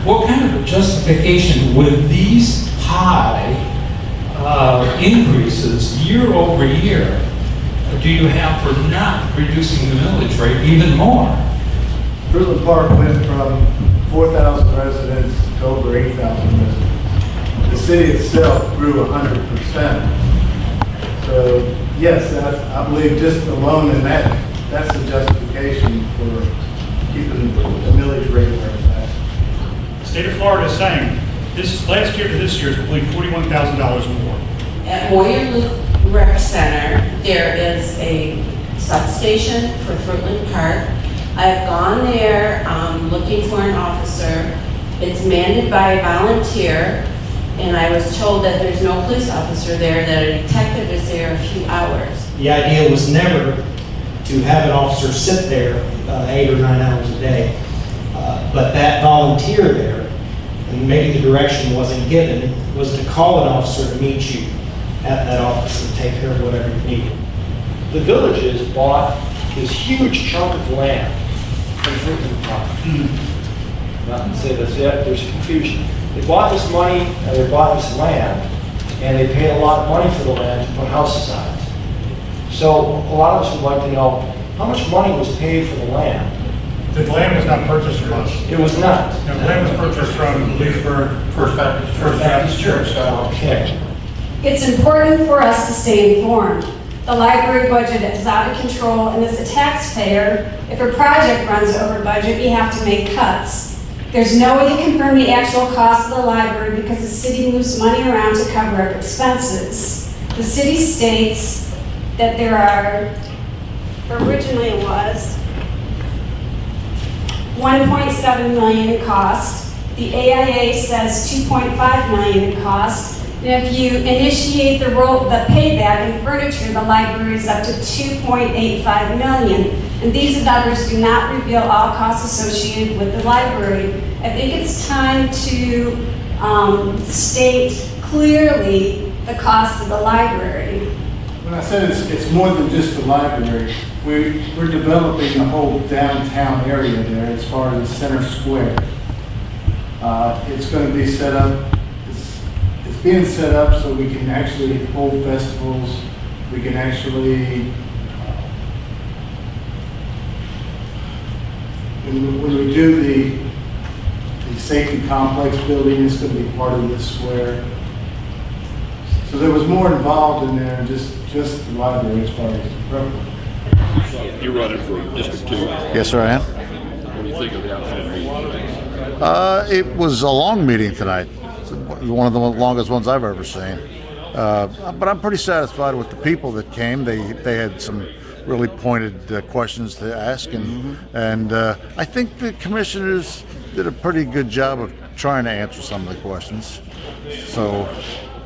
what kind of a justification would these high increases year over year do you have for not reducing the millage rate even more? Fruitland Park went from 4,000 residents to over 8,000 residents. The city itself grew 100%. So yes, I believe just alone in that's the justification for keeping the millage rate where it's at. The state of Florida is saying this last year to this year is, I believe, $41,000 more. At Boyer Rec Center, there is a substation for Fruitland Park. I've gone there looking for an officer. It's manned by a volunteer, and I was told that there's no police officer there, that a detective is there a few hours. The idea was never to have an officer sit there 8 or 9 hours a day, but that volunteer there, and maybe the direction wasn't given, was to call an officer to meet you at that office and take care of whatever you needed. The Villages bought this huge chunk of land from Fruitland Park. Not to say that's it, there's confusion. They bought this money, and they bought this land, and they paid a lot of money for the land to put houses on it. So a lot of us would like to know how much money was paid for the land. The land was not purchased from us. It was not. No, the land was purchased from Leesburg First Baptist Church. Okay. It's important for us to stay informed. The library budget is out of control, and as a taxpayer, if a project runs over budget, we have to make cuts. There's no way to confirm the actual cost of the library because the city moves money around to cover up expenses. The city states that there are, originally it was, 1.7 million in cost. The AIA says 2.5 million in cost. And if you initiate the payback in furniture, the library is up to 2.85 million. And these numbers do not reveal all costs associated with the library. I think it's time to state clearly the cost of the library. When I said it's more than just the library, we're developing the whole downtown area there as far as Center Square. It's going to be set up. It's being set up so we can actually hold festivals. We can actually, when we do the safety complex building, it's going to be part of this square. So there was more involved in there than just the library as far as property. You're running for District 2. Yes, sir, I am. What do you think of the outcome of the meeting? It was a long meeting tonight. One of the longest ones I've ever seen. But I'm pretty satisfied with the people that came. They had some really pointed questions to ask, and I think the commissioners did a pretty good job of trying to answer some of the questions. So.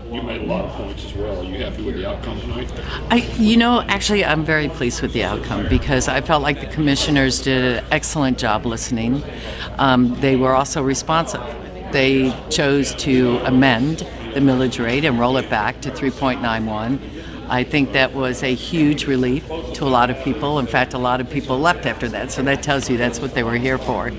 You made a lot of points as well. Are you happy with the outcome tonight? Actually, I'm very pleased with the outcome because I felt like the commissioners did an excellent job listening. They were also responsive. They chose to amend the millage rate and roll it back to 3.91. I think that was a huge relief to a lot of people. In fact, a lot of people left after that, so that tells you that's what they were here for.